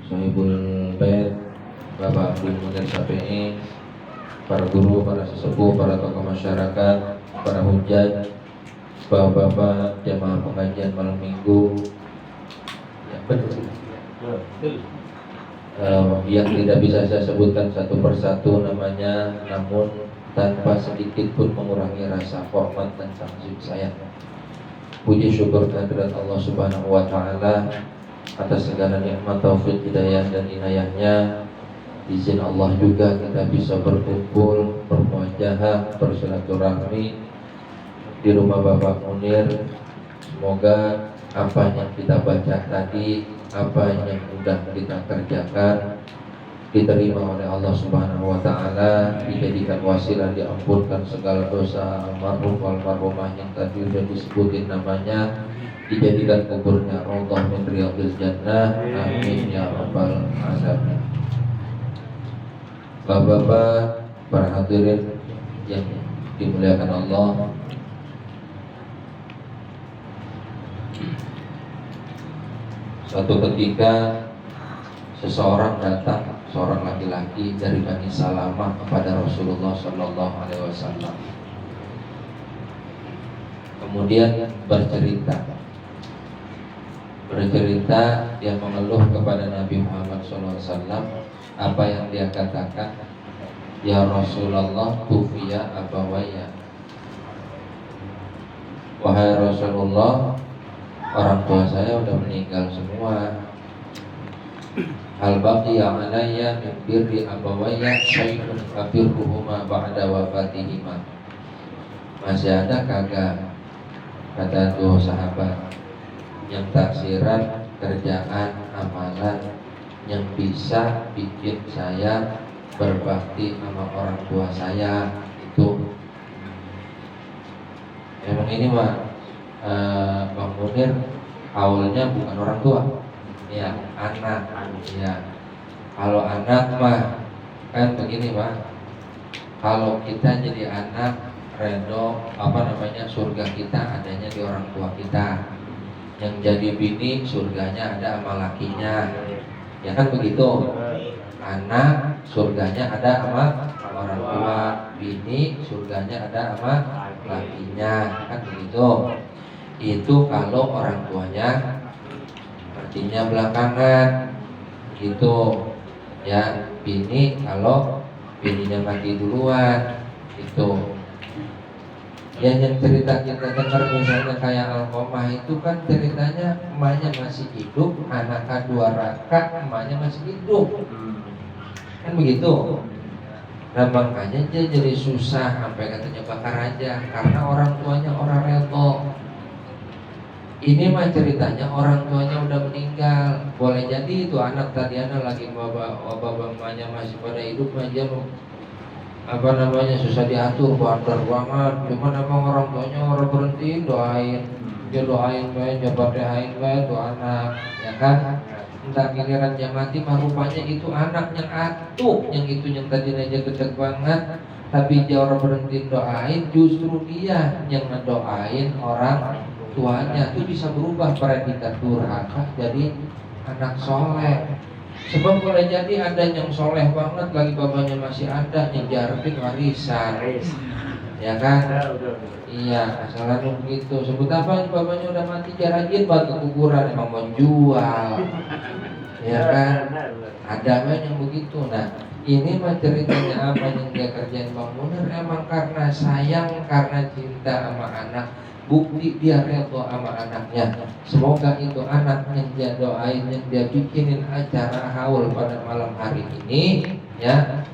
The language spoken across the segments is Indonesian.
Sohibul Bait, Bapak Abdul Munir Syafi'i, para guru, para sesepuh, para tokoh masyarakat, para hujjaj, bapak-bapak jamaah pengajian malam minggu, yang tidak bisa saya sebutkan satu persatu namanya, namun tanpa sedikit pun mengurangi rasa hormat dan takzim saya. Puji syukur kehadirat Allah Subhanahu wa Ta'ala atas segala nikmat, taufik, hidayah dan inayahnya. Izin Allah juga kita bisa berkumpul, bermuajahah, bersilaturahmi di rumah Bapak Munir. Semoga apa yang kita baca tadi, apa yang sudah kita kerjakan diterima oleh Allah Subhanahu wa Ta'ala, dijadikan wasilah diampunkan segala dosa almarhum almarhumah yang tadi sudah disebutin namanya, dijadikan kuburnya raudhah min riyadhil jannah, amin ya rabbal alamin. Bapak-bapak, para hadirin yang dimuliakan Allah, suatu ketika seseorang datang, seorang laki-laki dari Bani Salamah kepada Rasulullah Sallallahu Alaihi Wasallam. Kemudian bercerita, dia mengeluh kepada Nabi Muhammad SAW. Apa yang dia katakan? Ya Rasulullah, tufiya abawaya. Wahai Rasulullah, orang tua saya udah meninggal semua. Hal baqiya alayya min birri abawayya syai'un kabirruhuma ba'da wafatihima. Masih ada kagak, kata dua sahabat, yang taksiran, kerjaan, amalan yang bisa bikin saya berbakti sama orang tua saya itu. Memang ini mah Bang Munir awalnya bukan orang tua, ya anak, ya. Kalau anak mah kan begini Pak, kalau kita jadi anak, redo surga kita adanya di orang tua kita. Yang jadi bini surganya ada sama lakinya, ya kan begitu. Anak surganya ada sama orang tua, bini surganya ada sama lakinya, kan begitu. Itu kalau orang tuanya artinya belakangan gitu ya. Bini kalau bininya mati duluan itu. Ya, yang cerita kita dengar misalnya kayak Alkomah itu kan ceritanya emaknya masih hidup, anaknya 2 rakaat, emaknya masih hidup, kan begitu. Nah makanya dia jadi susah sampai katanya bakar aja karena orang tuanya orang reto. Ini mah ceritanya orang tuanya udah meninggal. Boleh jadi itu anak tadi lagi bapak-bapaknya masih pada hidup aja susah diatur, bandar banget. Cuman emang orang tuanya orang berhenti doain, dia doain bae, dia berdoain bae tuh anak, ya kan. Entah giliran dia mati mah rupanya itu anak yang atuh, yang itu yang tadi aja gede banget, tapi dia orang berhenti doain, justru dia yang ngedoain orang tuanya. Itu bisa berubah predikat durhaka jadi anak soleh. Sebab boleh jadi ada yang soleh banget lagi bapaknya masih ada, yang jarpin warisan, ya kan? Iya, asalnya begitu. Sebut apa? Bapaknya udah mati, jarajin batu kuburan, emang menjual, ya kan? Ada kan yang begitu. Nah, ini mah ceritanya apa yang dia kerjain Bang Munir emang karena sayang, karena cinta sama anak. Bukti dia redho sama anaknya. Semoga itu anak yang dia doain, yang dia bikinin acara haul pada malam hari ini, ya,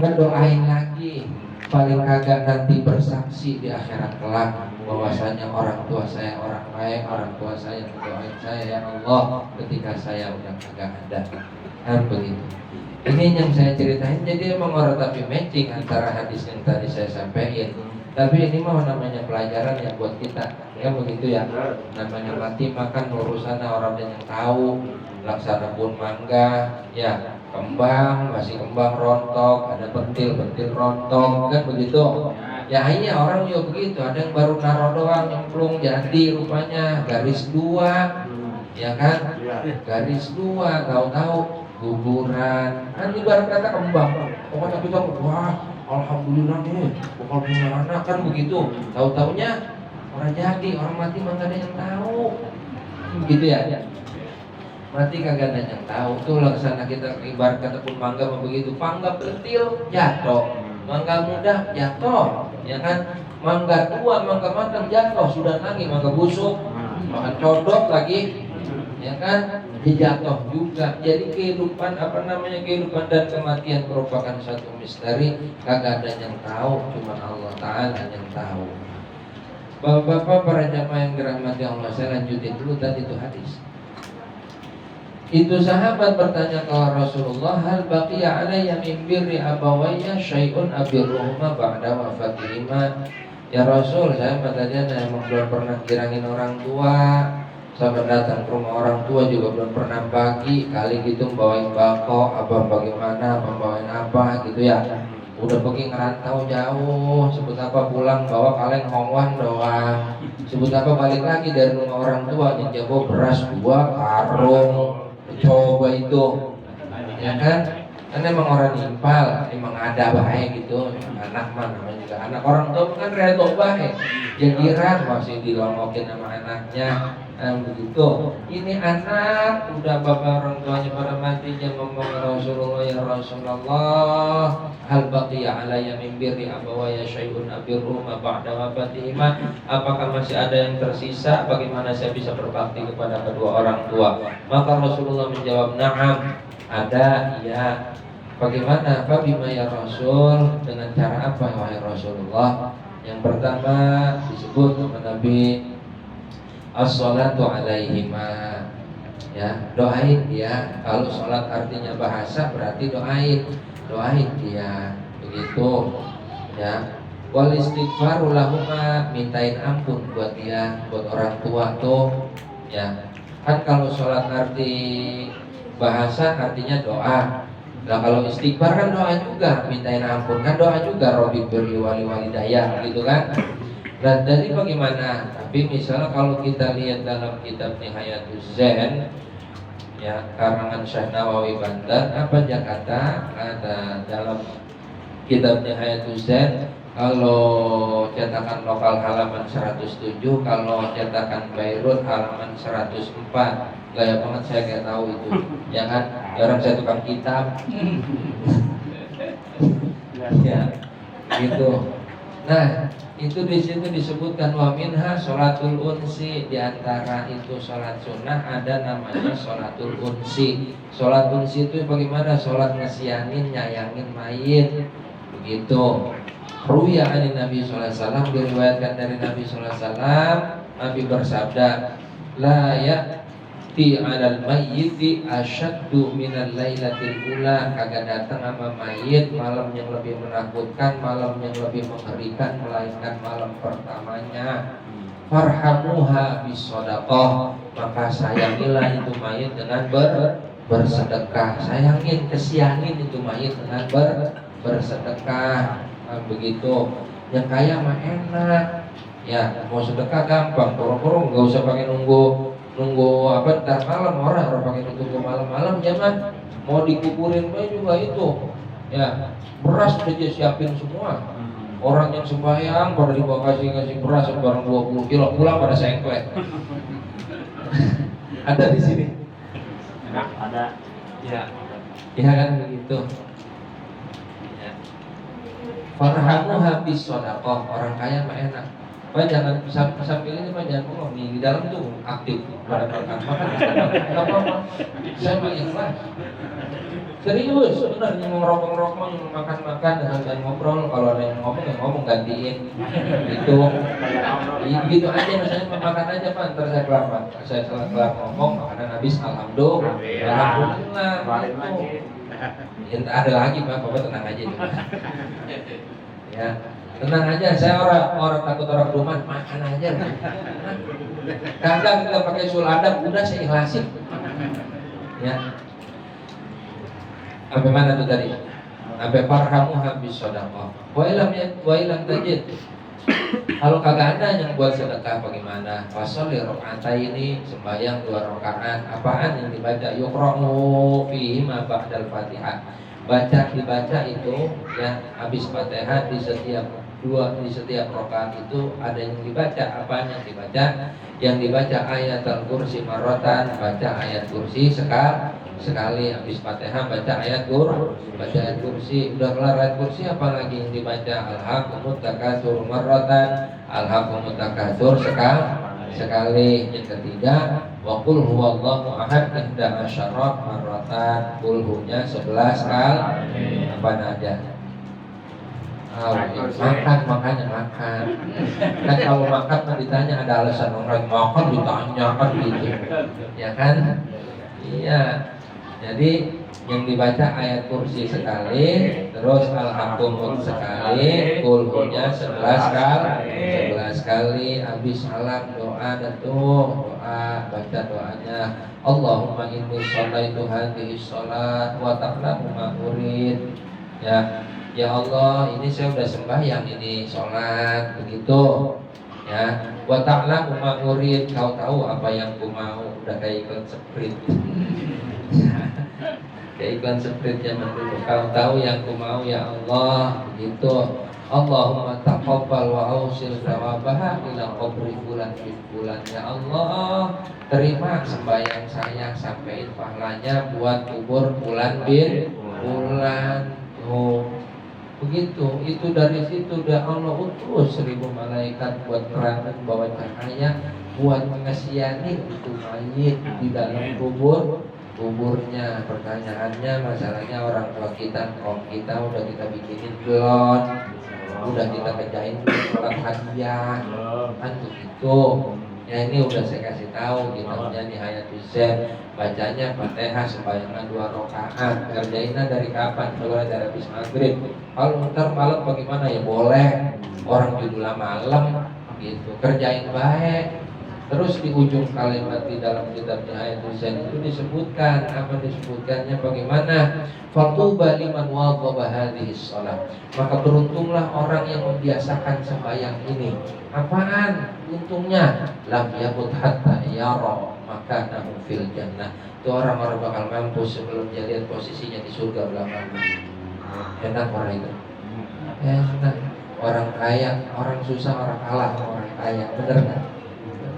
ngedoain lagi. Paling kagak nanti bersaksi di akhirat kelak bahwasanya orang tua saya orang baik, orang tua saya mendoain saya, ya Allah, ketika saya udah kagak ada. Kan begitu. Ini yang saya ceritain. Jadi emang orang tapi matching antara hadis yang tadi saya sampaikan. Tapi ini mah namanya pelajaran ya buat kita, ya begitu ya. Namanya mati makan urusannya orang yang tahu. Laksana pun mangga, ya kembang masih kembang rontok, ada pentil rontok, kan begitu. Ya iya orang juga begitu. Ada yang baru naruh doang nyemplung jadi rupanya garis 2. ya kan? Garis 2, tahu-tahu kuburan. Kan ibarat kata kembang. Pokoknya kita wah, alhamdulillah nih, bakal punya anak kan begitu. Tahu-taunya orang jadi, orang mati mah gak ada yang tahu. Gitu ya. Mati kagak ada yang tahu. Tuh laksana kita ibarat kata pun mangga mah begitu. Mangga pentil jatuh, mangga muda jatuh, ya kan? Mangga tua, mangga matang jatuh, sudah lagi mangga busuk, makan codot lagi, ya kan? Jatuh juga. Jadi kehidupan kehidupan dan kematian merupakan satu misteri. Kagak ada yang tahu, cuma Allah Ta'ala yang tahu. Bapak-bapak para jamaah yang dirahmati Allah, saya lanjutin dulu tadi itu hadis. Itu sahabat bertanya ke Rasulullah, hal baqiya alayya min birri abawayya syai'un abirruhuma ba'da wafatihima. Ya Rasul, saya tadinya emang belum pernah kirangin orang tua. Sampai datang ke rumah orang tua juga belum pernah bagi. Kali gitu bawain bako, apa bagaimana, membawain apa gitu ya. Udah pergi ngerantau jauh, sebut apa pulang bawa kaleng hongwan doang. Sebut apa balik lagi dari rumah orang tua, jago beras 2 karung. Coba itu, ya kan? Karena emang orang impal, emang ada bahaya gitu. Anak mah namanya juga anak orang tua kan redo bahaya. Jagiran masih dilongokin sama anaknya, begitu. Ini anak udah bapak orang tuanya pada mati, dia ngomong Rasulullah, ya Rasulullah, hal baqiya alayya min birri abawaya syai'un abirruhuma ba'da wafatihima. Apakah masih ada yang tersisa? Bagaimana saya bisa berbakti kepada kedua orang tua? Maka Rasulullah menjawab, na'am, ada, ya. Bagaimana? Bagaimana ya Rasul? Dengan cara apa wahai Rasulullah? Yang pertama disebut Nabi as-salatu alaihima, ya, doain dia. Kalau sholat artinya bahasa berarti doain dia, begitu ya. Wal istighfaru lahuma, mintain ampun buat dia, buat orang tua tuh ya. Kan kalau sholat arti bahasa artinya doa. Nah kalau istighfar kan doa juga, mintain ampun kan doa juga, Robbi beri wali daya gitu kan. Dan jadi bagaimana? Tapi misalnya kalau kita lihat dalam kitab Nihayatus Zen, ya, karangan Syekh Nawawi Banten, apa dia kata? Ada dalam kitab Nihayatus Zen, kalau cetakan lokal halaman 107, kalau cetakan Beirut halaman 104. Gaya banget, saya kayak tahu itu, ya kan? Orang saya tukang kitab, ya, gitu. Nah, itu di situ disebutkan wa minha sholatul unsi, di antara itu sholat sunnah ada namanya sholatul unsi. Sholat unsi itu bagaimana? Sholat ngesianin, nyayangin mayit, begitu. Ruya ani Nabi sallallahu alaihi wasallam, diriwayatkan dari Nabi sallallahu alaihi wasallam, Nabi bersabda, la ya'ti 'alal mayyiti asyaddu minal lailatil ula. Kagak datang sama mayit malam yang lebih menakutkan, malam yang lebih mengerikan melainkan malam pertamanya. Farhamuha bisadaqah, maka sayangilah itu mayit dengan bersedekah. Sayangin, kesianin itu mayit dengan bersedekah. Begitu. Yang kaya mah enak, ya, mau sedekah gampang, poro-poro nggak usah pakai nunggu apa ntar malam, orang pakai nunggu malam-malam, jangan. Mau dikuburin mah juga itu, ya, beras udah dia siapin semua. Orang yang sembahyang pada dibawa kasih beras barang 20 kilo, pulang pada sengklek. Ada di sini, ada, ya kan begitu. Farhamu habis sodaqoh, orang kaya mah enak. Pak jangan sambil ini Pak, jangan bohong nih, di dalam tuh aktif pada makan apa-apa. Saya mah ikhlas. Serius, benar, yang ngerokok-ngerokok, yang makan-makan dan ngobrol. Kalau ada yang ngomong ya ngomong, gantiin. Gitu aja, misalnya makan aja Pak, ntar saya kelar Pak. Saya setelah ngomong, makanan habis, alhamdulillah. Ya, ada lagi Pak, Bapak tenang aja juga. Ya, tenang aja, saya orang takut orang rumah, makan aja. Kagak kita pakai suladap, udah saya ikhlasin. Ya. Sampai mana tuh tadi? Sampai farhamu habis sedekah. Wa ilam tajid. Kalau kagak ada yang buat sedekah bagaimana? Fasol di rakaat ini sembahyang 2 rakaat. Apaan yang dibaca? Yuqra'u fihi ma ba'dal Fatihah. Dibaca itu ya habis Fatihah di setiap rakaat itu ada yang dibaca. Apa yang dibaca? Yang dibaca ayat al-kursi marratan, baca ayat kursi sekali habis Fatihah baca ayat kursi. Udah kelar ayat kursi apalagi yang dibaca? Alhaqumut takatsur marratan, alhaqumut takatsur sekali. Yang ketiga wa qul huwallahu ahad 11 marratan, qul hunya 11 kali. Apa aja? Makanya makan. Kan kalau makan kan ditanya ada alasan orang makan ditanya kan gitu. Ya kan? Iya. Jadi yang dibaca ayat kursi sekali, terus al-hakumut sekali, kulhunya 11 kali, habis salam doa baca doanya. Allahumma inni sholaitu hadhihi sholat wa ta'lamu ma urid. Ya Allah, ini saya udah sembahyang ini sholat begitu. Ya, wa ta'lamu ma urid, kau tahu apa yang ku mau. Udah kayak iklan sprint. Kayak iklan sprint zaman dulu. Kau tahu yang ku mau ya Allah, begitu. Allahumma taqabbal wa ausil thawabaha ila qabri fulan fi fulan. Ya Allah, terima sembahyang saya, sampaikan pahalanya buat kubur bulan bin bulan. Oh, begitu. Itu dari situ udah Allah utus 1000 malaikat buat terangkan bawa cahaya, buat mengasihani itu mayit di dalam kuburnya. Pertanyaannya, masalahnya orang tua kita, om kita udah kita bikinin blon, udah kita kerjain sholat hadiah, kan begitu. Ya ini udah saya kasih tahu kita punya Nihayatul Zen, bacanya Fatihah sembahyang 2 rakaat. Kerjainnya dari kapan? Coba dari habis maghrib. Kalau ntar malam bagaimana ya boleh. Orang judulnya malam gitu. Kerjain baik. Terus di ujung kalimat di dalam kitab Nihayatul Zen itu disebutkan, apa disebutkannya bagaimana? Fatuba liman wadhaba hadhihi shalah. Maka beruntunglah orang yang membiasakan sembahyang ini. Apaan untungnya? Lam yamut hatta yara makanahu fil jannah. Itu orang-orang bakal mampus sebelum dia lihat posisinya di surga belakang. Enak orang itu. Enak. Orang kaya, orang susah, orang kalah, orang kaya. Bener kan?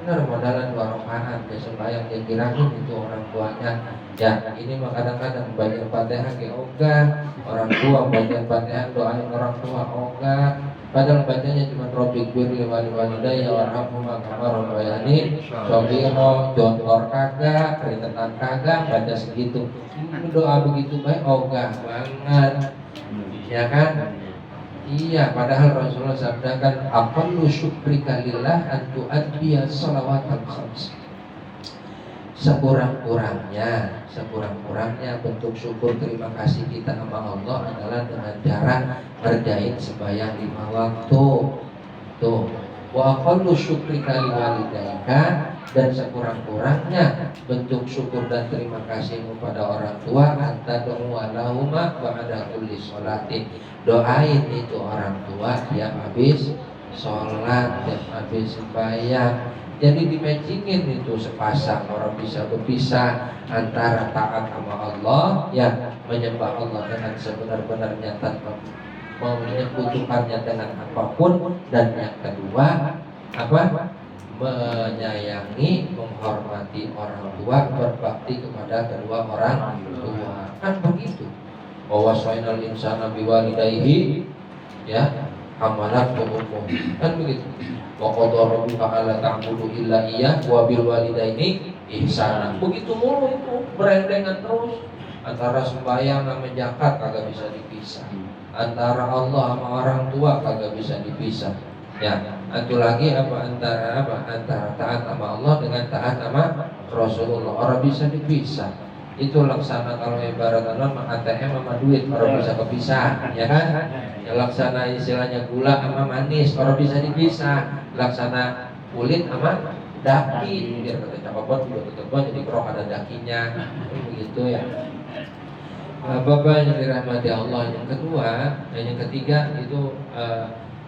Bener, modalan 2 rakaat dia sembahyang, dia kirain itu orang tuanya. Ya ini mah kadang-kadang baca Fatihah ke ogah, orang tua baca Fatihah doain orang tua ogah. Padahal bacanya cuma Robik birli walidayya warhamhuma kama rabbayani shaghira, jontor kagak, keringetan kagak, baca segitu. Doa begitu baik ogah banget. Ya kan? Iya, padahal Rasulullah sabdakan aqallu syukrika lillah an tu'addiya shalawatal khams. Sekurang-kurangnya bentuk syukur terima kasih kita sama Allah adalah dengan cara ngerjain sembahyang 5 waktu. Tuh, wa aqallu syukrika liwalidayka, dan sekurang-kurangnya bentuk syukur dan terima kasihmu pada orang tua anta doa lahuma ba'da kulli sholatin. Doain itu orang tua tiap habis sholat, tiap habis sembahyang. Jadi dimatchingin itu sepasang, orang bisa berpisah antara taat sama Allah, ya menyembah Allah dengan sebenar-benarnya tanpa menyekutukannya dengan apapun, dan yang kedua apa? Menyayangi, menghormati orang tua, berbakti kepada kedua orang tua. Kan begitu. Wa wasainal insana biwalidayhi ya hamalat ummuh. Kan begitu. Wa qadara rabbuka alla ta'budu illa iyyah wa bil walidaini ihsana. Begitu mulu itu, berendengan terus. Antara sembahyang sama zakat kagak bisa dipisah. Antara Allah sama orang tua kagak bisa dipisah. Ya, itu lagi antara taat sama Allah dengan taat sama Rasulullah. Orang bisa dipisah. Itu laksana kalau ibarat mah ATM sama duit, orang bisa kepisah, ya kan? Ya laksana istilahnya gula sama manis, orang bisa dipisah. Laksana kulit sama daki, biar kata cakapot juga ketemu jadi kerok ada dakinya, begitu ya. Bapak yang dirahmati Allah. Yang kedua dan yang ketiga itu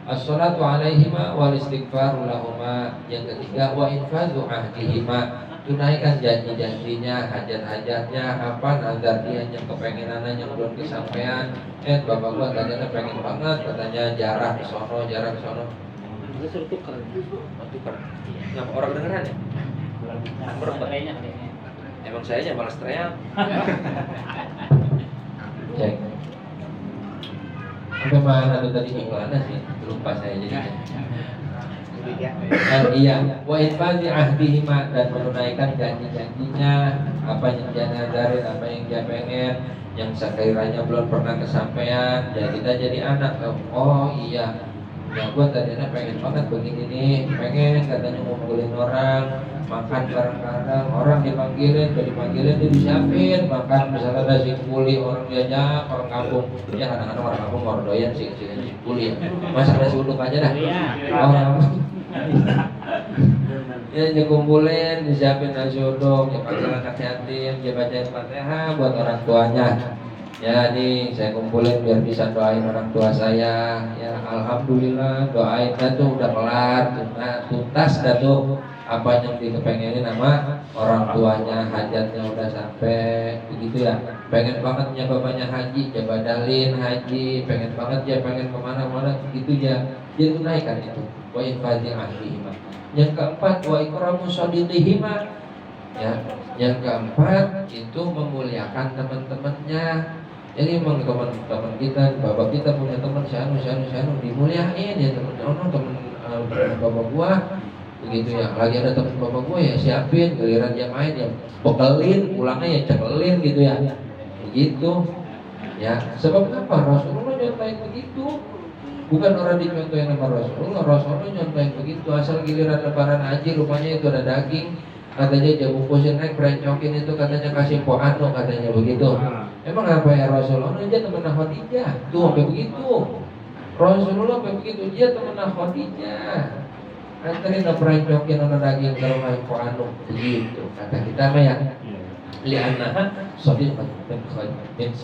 as-salatu alaihima wal istighfaru lahuma. Yang ketiga wa infadhu ahdihima, tunaikan janji-janjinya, hajat-hajatnya, apa nazar dia yang kepengenannya yang belum kesampaian. Bapak gua tadinya pengen banget katanya jarah ke sono. Suruh tukar. Ngapa orang dengeran ya? Emang saya aja malas teriak. Cek. Sampai mana tuh tadi gimana sih? Lupa saya jadinya. Iya, wa infadhi ahdihima, dan menunaikan janji-janjinya, apa yang dia nadarin, apa yang dia pengen, yang sekiranya belum pernah kesampaian. Ya kita jadi anak, oh iya, ya gua tadinya pengen banget begini nih, pengen katanya ngumpulin orang, makan bareng-bareng, orang dipanggilin dia disiapin, makan misalnya ada singkuli, orang diajak, orang kampung, ya kadang-kadang orang kampung orang doyan singkuli ya, masa nasi uduk aja dah, orang ya dikumpulin, disiapin nasi uduk, ya panggil anak yatim, dia bacain Fatihah buat orang tuanya. Ya nih saya kumpulin biar bisa doain orang tua saya. Ya alhamdulillah doain tuh udah kelar, tuntas tuh apa yang dikepengenin sama orang tuanya, hajatnya udah sampai begitu ya. Pengen banget ya bapaknya haji, ya badalin haji, pengen banget ya pengen kemana-mana gitu ya. Dia tunaikan itu. Wa infadhi ahlihima. Yang keempat wa ikramu shadiqihima. Ya, yang keempat itu memuliakan teman-temannya. Jadi memang teman-teman kita, bapak kita punya teman Syanu dimuliain ya teman bapak gua begitu ya. Lagi ada teman bapak gua ya siapin, giliran dia main ya bekelin, pulangnya ya cekelin gitu ya. Begitu. Ya, sebab apa? Rasulullah nyontain begitu. Bukan orang dicontohin sama Rasulullah nyontain begitu. Asal giliran lebaran haji rupanya itu ada daging, katanya jamu kusin naik berencokin itu katanya kasih poano katanya begitu. Emang apa ya Rasulullah aja temen Khadijah tuh sampai begitu. Rasulullah sampai begitu, dia temen Khadijah. Anterin berencokin ada daging kalau main poano begitu. Kata kita mah ya li'annaha shadiqatun min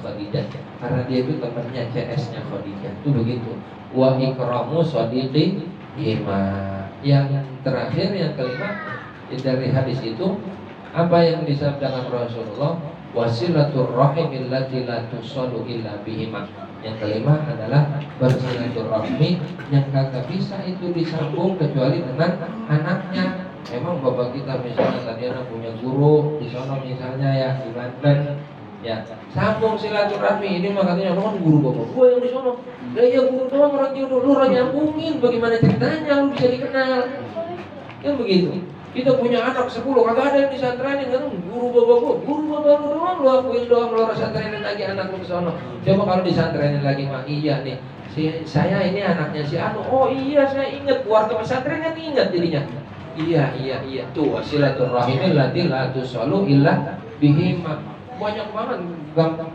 Khadijah, karena dia itu temannya CS-nya Khadijah itu begitu. Wa ikramu shadiqihima. Yang terakhir yang kelima dari hadis itu apa yang disabdakan Rasulullah, wasilatur rahim allati la tusallu illa bihima. Yang kelima adalah bersilaturahmi yang kagak bisa itu disambung kecuali dengan anaknya. Emang bapak kita misalnya tadi anak punya guru di sana misalnya ya di Banten, ya sambung silaturahmi. Ini makanya orang kan guru bapak gue yang di sana. Lah ya guru doang orang jodoh, lu orang nyambungin bagaimana ceritanya lu bisa dikenal. Kan begitu. Kita punya anak 10, kagak ada yang disantrenin kan guru bapak lu doang lu akuin doang, lu harus santrenin lagi anak lu ke sana. Coba kalau disantrenin lagi mah iya nih. Saya ini anaknya si Anu. Oh iya saya ingat, keluarga pesantren kan ingat jadinya. Iya tuh silaturahim allati la tusallu illa bihima. Banyak banget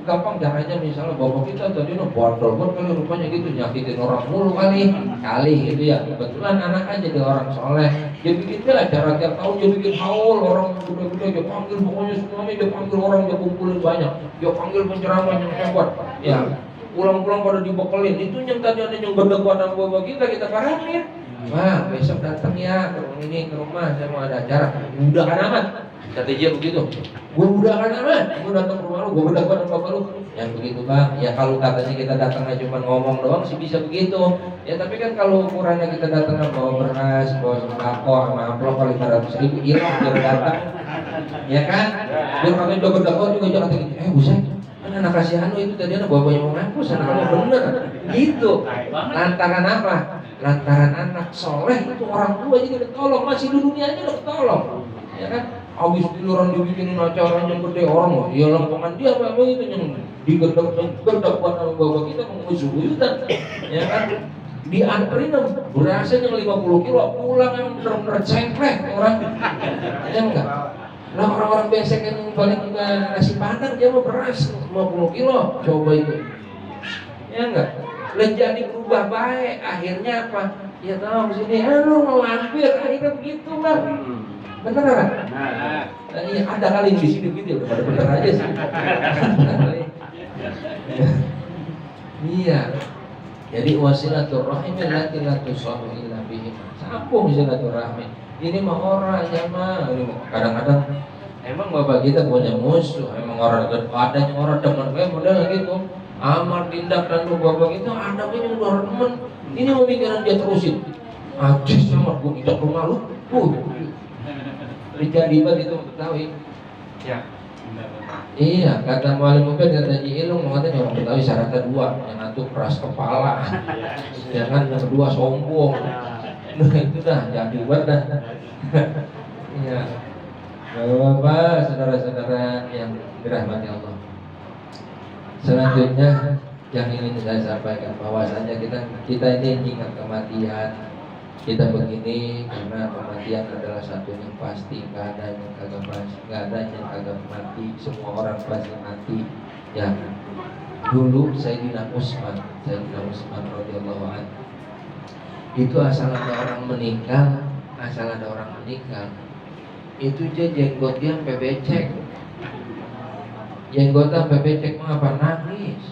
gampang caranya. Misalnya bapak kita tadi bondol kali rupanya gitu, nyakitin orang mulu kali gitu ya. Kebetulan anak aja dia orang soleh, dia bikin lah cara tiap tahun dia bikin haul orang gede-gede, dia panggil pokoknya semuanya, dia panggil orang, dia kumpulin banyak, dia panggil penceramah yang hebat ya. Pulang-pulang pada dibekelin itu yang tadi ada yang berdebat sama bapak kita parahin. Wah besok datang ya ke rumah saya mau ada acara. Mudahkan amat, kata dia begitu. Gue mudahkan amat, gue datang ke rumah lu, gue berdebat sama bapak lu. Yang begitu bang, ya kalau katanya kita datangnya cuma ngomong doang sih bisa begitu. Ya tapi kan kalau ukurannya kita datang bawa beras, bawa sembako, sama amplop kali 500.000 hilang jangan datang. Ya kan? Dia katanya udah berdebat juga jangan gitu. Buset. Kan anak kasih Anu itu tadi anak bapaknya mau ngampus, anak kamu bener gitu. Lantaran apa? Lantaran anak soleh itu orang tua jadi ketolong, masih di dunia aja udah ketolong, ya kan? Habis dulu orang dibikinin acara yang gede orang, ya lengkungan dia apa itu yang digedek buat sama bapak kita mengusuk-usukan, ya kan? Dianterin berasa yang 50 kilo pulang yang bener-bener cengklek orang, ya enggak? Nah orang-orang besek yang paling juga nasi padang dia mau beras 50 kilo, coba itu, ya enggak? Jadi berubah baik, akhirnya apa? Ya tahu sini, lu mau hampir, akhirnya begitu bang. Bener kan? Iya ada kali di sini gitu, udah bener aja sih. Iya. Jadi wasilaturrahim allati la tusallu illa bihi. Sambung silaturahmi. Ini mah orang ya mah. Kadang-kadang emang bapak kita punya musuh. Emang orang adanya orang demen kayak model gitu. Amal tindak dan bapak kita ada punya orang demen. Ini mau pikiran dia terusin. Ajis sama gue tidak rumah lu. Dijadikan itu Betawi. Ya. Iya, kata Mualim Mubin, kata Ji Ilung, mengatakan orang Betawi syaratnya dua, yang satu keras kepala, jangan yang kedua sombong. Nah itu dah, jadi buat dah. Iya, bapak, saudara-saudara yang dirahmati Allah. Selanjutnya yang ingin saya sampaikan bahwasanya kita ini ingat kematian. Kita begini karena kematian adalah satu yang pasti, nggak ada yang kagak pasti, nggak ada yang kagak mati, semua orang pasti mati. Ya, dulu Sayyidina Utsman radhiyallahu anhu itu asal ada orang meninggal, itu dia jenggotnya sampai becek. Jenggotnya sampai becek mengapa nangis?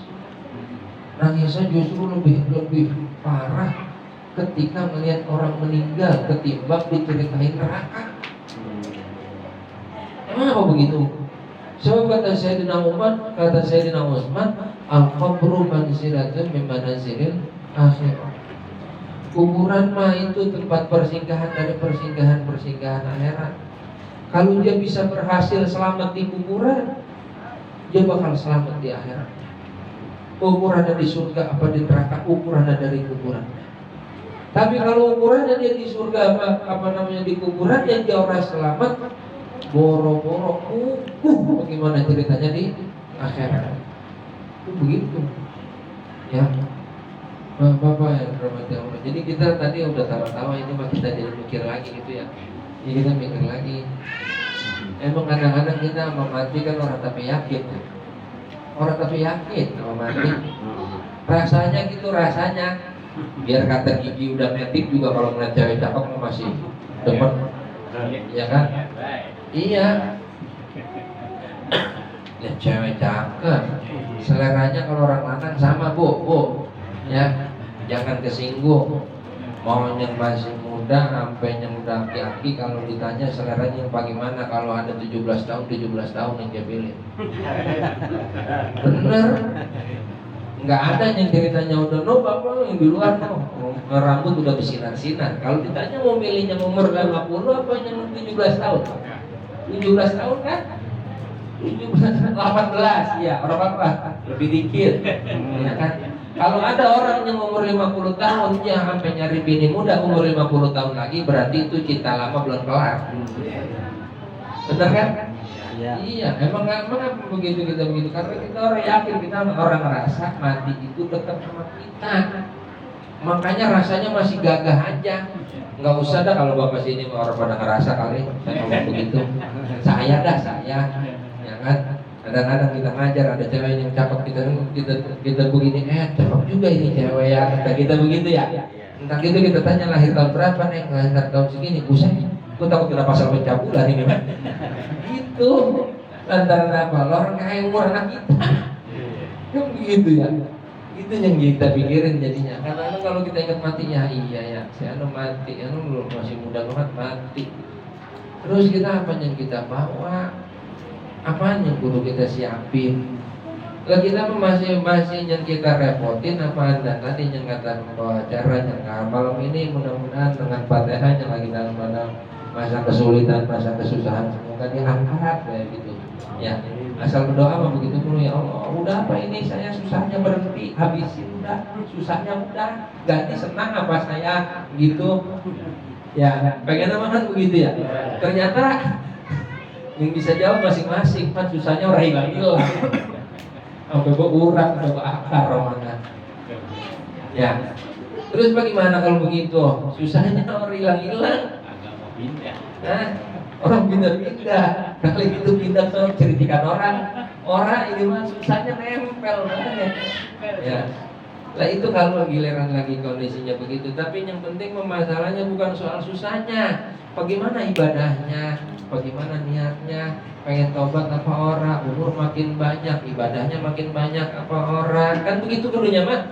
Nangisnya justru lebih parah ketika melihat orang meninggal ketimbang diceritain neraka. Emang apa begitu? Sebab kata Sayyidina Utsman, al-qabru manzilatun min manazilil akhirah. Kuburan mah itu tempat persinggahan dari persinggahan akhirat. Kalau dia bisa berhasil selamat di kuburan, dia bakal selamat di akhirat. Ukurannya di surga apa di neraka, ukurannya dari kuburan. Tapi kalau ukurannya dia di surga apa namanya di kuburan, yang dia orang selamat, boro-boro bagaimana ceritanya di akhirat. Itu begitu. Ya. Bapak yang dirahmati Allah. Jadi kita tadi udah tahu-tahu ini mah kita jadi mikir lagi gitu ya. Jadi kita mikir lagi. Emang kadang-kadang kita mau mati kan orang tapi yakin. Orang tapi yakin mau mati. Rasanya gitu rasanya. Biar kata gigi udah metik juga kalau ngeliat cewek cakep masih demen, ya kan? Iya. Lihat cewek cakep, seleranya kalau orang lanang sama bu, ya jangan kesinggung. Mau yang masih muda sampai yang udah aki-aki, kalau ditanya seleranya yang bagaimana, kalau ada 17 tahun yang dia pilih. Bener. Nggak ada yang ceritanya udah bapak yang di luar rambut udah bersinar-sinar. Kalau ditanya mau milihnya umur 50 apa yang 17 tahun? 17 tahun kan? 17, 18 ya orang apa? Lebih dikit. Ya kan? Kalau ada orang yang umur 50 tahun dia sampai nyari bini muda umur 50 tahun lagi, berarti itu cinta lama belum kelar. Bener kan? Ya. Iya, emang begitu kita begitu karena kita orang yakin, kita orang ngerasa mati itu dekat sama kita. Makanya rasanya masih gagah aja. Nggak usah dah kalau bapak sini orang pada ngerasa kali saya ngomong begitu. Saya, ya kan. Kadang-kadang kita ngajar ada cewek yang cakep kita begini, cakep juga ini cewek ya. Kita begitu ya. Entah gitu kita tanya lahir tahun berapa nih, lahir tahun segini, buset. Gue takut kena pasal pencabulan ini kan. Gitu. Lantaran apa? Orang kayak umur anak kita. Kan begitu ya. Itu yang kita pikirin jadinya. Karena kalau kita ingat matinya, iya ya, saya mati, belum masih muda banget mati. Terus kita apa yang kita bawa? Apa yang guru kita siapin? Lah kita masih yang kita repotin apa dan tadi yang kata membawa acara yang malam ini mudah-mudahan dengan Fatihah yang lagi dalam masa kesulitan, masa kesusahan semoga diangkat kayak gitu. Ya, asal berdoa mah begitu dulu ya Allah. Udah apa ini saya susahnya berhenti, habisin udah, susahnya udah, ganti senang apa saya gitu. Ya, pengen apa kan begitu ya. Ternyata yang bisa jawab masing-masing, kan susahnya orang hilang. Sampai berurang, sampai akar mana. Ya. Terus bagaimana kalau begitu? Susahnya orang hilang-hilang. Nah, orang pindah-pindah. Kali itu pindah soal ceritakan orang ini mah susahnya nempel banget. Ya. Lah itu kalau giliran lagi kondisinya begitu. Tapi yang penting masalahnya bukan soal susahnya, bagaimana ibadahnya, bagaimana niatnya, pengen tobat apa orang, umur makin banyak, ibadahnya makin banyak apa orang, kan begitu dulunya mah.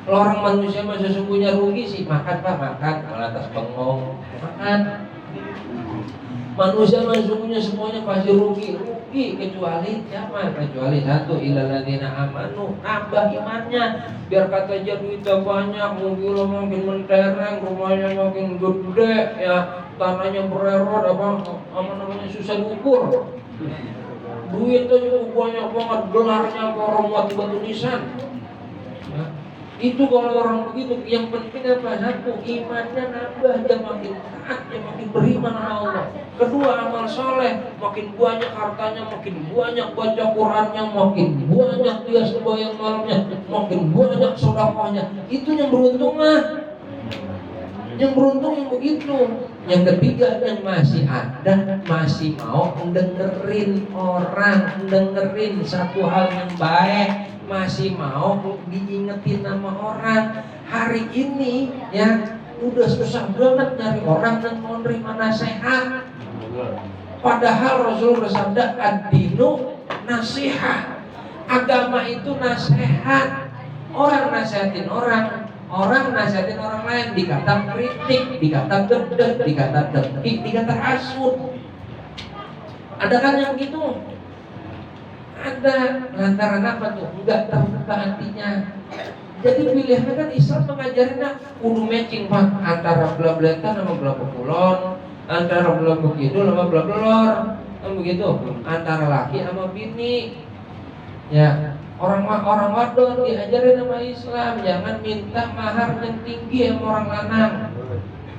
Orang manusia mah sesungguhnya rugi sih, makan Pak, makan, malah atas bengong, makan. Manusia mah sesungguhnya semuanya pasti rugi kecuali siapa? Kecuali satu, illal ladzina amanu, nambah imannya. Biar kata aja duitnya banyak, mobilnya makin mentereng, rumahnya makin gede, ya tanahnya bererot, apa namanya susah diukur. Duitnya juga banyak banget, gelarnya orang buat batu nisan. Ya. Itu kalau orang begitu, yang penting apa? Satu, imannya nambah, dia makin taat, dia makin beriman sama Allah. Kedua, amal soleh, makin banyak hartanya, makin banyak baca Qurannya, makin banyak dia sembahyang malamnya, makin banyak sedekahnya. Itu yang beruntung mah. Yang beruntung yang begitu. Yang ketiga, yang masih ada, masih mau dengerin orang, dengerin satu hal yang baik, masih mau diingetin nama orang. Hari ini ya udah susah banget nyari orang yang mau nerima nasihat. Padahal Rasul bersabda, ad-dinu nasihat. Agama itu nasihat. Orang nasihatin orang nasihatin orang lain dikata kritik, dikata gedeg, dikata dekik, dikata hasut. Ada kan yang begitu? Ada. Lantaran apa tuh? Enggak terbuka hatinya. Jadi pilihannya kan Islam mengajarinnya kudu matching Pak, antara belah beletan sama belah pekulon, antara belah bekidul sama belah belor, kan begitu. Antara laki sama bini. Ya, orang wadon diajarin sama Islam jangan minta mahar yang tinggi sama orang lanang,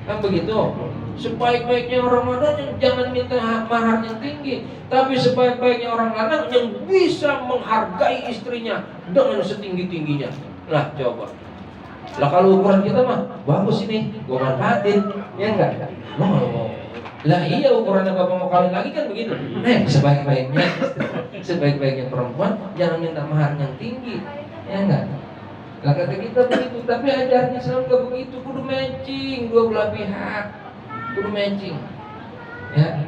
kan begitu. Sebaik-baiknya orang wadon jangan minta mahar yang tinggi, tapi sebaik-baiknya orang lanang yang bisa menghargai istrinya dengan setinggi-tingginya. Lah coba, lah kalau ukuran kita mah bagus ini, gua manfaatin, ya enggak? Lo mau? Lah iya, ukurannya bapak mau kawin lagi kan begitu. Sebaik-baiknya perempuan jangan minta mahar yang tinggi, ya enggak? Lah kata kita begitu, tapi ajaran Islam enggak begitu, kudu matching dua belah pihak, kudu matching, ya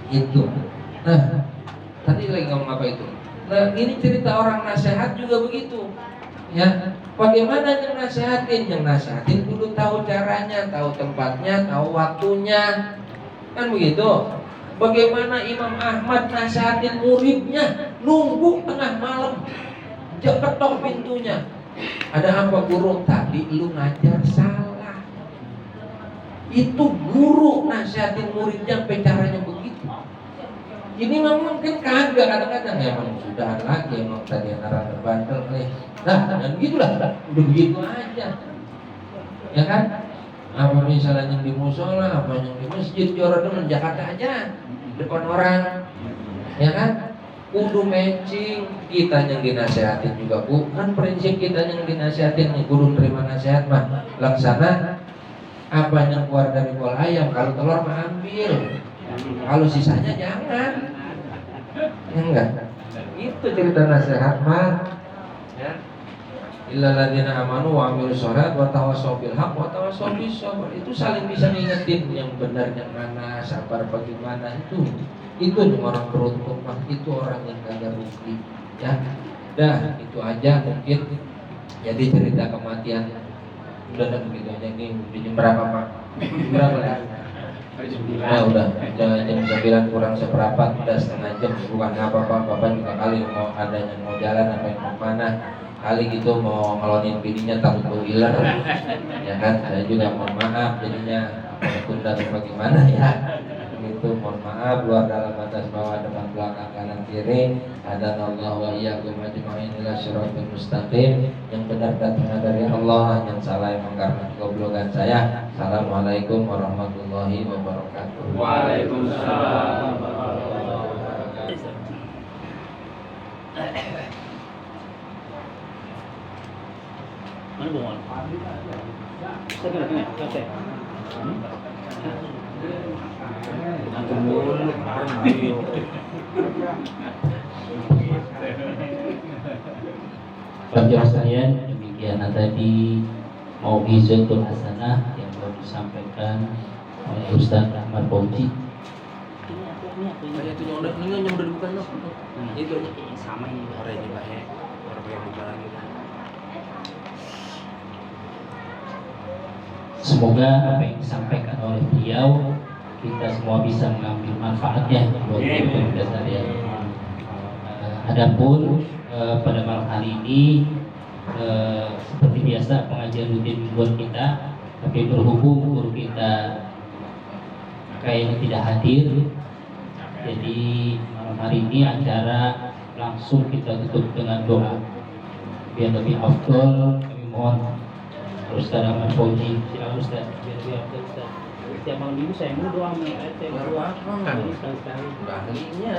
itu. Nah, tadi lagi ngomong apa itu? Nah, ini cerita orang nasihat juga begitu, ya. Bagaimana yang nasihatin? Yang nasihatin kudu tahu caranya, tahu tempatnya, tahu waktunya. Kan begitu. Bagaimana Imam Ahmad nasihatin muridnya, nunggu tengah malam, ketok pintunya. Ada apa guru? Tadi lu ngajar salah. Itu guru nasihatin muridnya sampai caranya begitu. Ini memang kan kagak, kadang-kadang ya emang sudah lagi, emang tadi antara terbantel nih. Nah, dan gitulah, udah begitu aja. Ya kan? Apa misalnya yang di musola, apa yang di masjid, orang demen Jakarta aja depan orang, ya kan? Kudu matching, kita yang dinasehatin juga Bu. Kan prinsip kita yang dinasehatin nih, kudu terima nasihat mah laksana. Apa yang keluar dari bola ayam, kalau telur mah ambil, kalau sisanya jangan, ya enggak? Itu cerita nasihat mah, ya. Illal ladzina amanu wa amilus sholat wa tawassaw bil haqq wa tawassaw bis sabr. Itu saling bisa ngingetin yang benar yang mana, sabar bagaimana itu. Itu yang orang beruntung mah, itu orang yang kagak rugi, ya. Dah, itu aja mungkin. Jadi cerita kematian udah begitu aja. Ini jam berapa Pak? Berapa ya? Nah udah jam 9 kurang seperempat, udah setengah jam. Bukan apa-apa, Bapak juga kali mau ada yang mau jalan apa yang mau mana, kali gitu mau ngelonin bininya takut bau iler, ya kan? Saya juga mohon maaf jadinya tunda atau bagaimana ya. Itu mohon maaf, luar dalam batas bawah depan belakang kanan kiri. Hadanallahu wa iyyakum ajma'in ila shiratal mustaqim. Yang benar datang dari Allah, yang salah emang karena kegoblokan saya. Assalamualaikum warahmatullahi wabarakatuh. Waalaikumsalam. Mana bunga? Saya kena selesai. Bapak sekalian, demikian tadi Mau'izatul Hasanah yang baru disampaikan oleh Ustaz Ahmad Fauzi. Itu yang udah dibuka loh. Itu sama ini. orang ini Pak ya. Orang yang buka lagi. Semoga apa yang disampaikan oleh beliau kita semua bisa mengambil manfaatnya buat kehidupan kita sehari-hari. Adapun pada malam hari ini seperti biasa pengajian rutin mingguan kita, tapi berhubung guru kita kayaknya tidak hadir, jadi malam hari ini acara langsung kita tutup dengan doa. Biar lebih afdol, kami mohon Ustaz Ahmad Fauzi, silakan Ustaz. Biar lebih afdol Ustaz. Setiap malam minggu saya mau doa mengenai doa ini sekali-sekali. Ahlinya.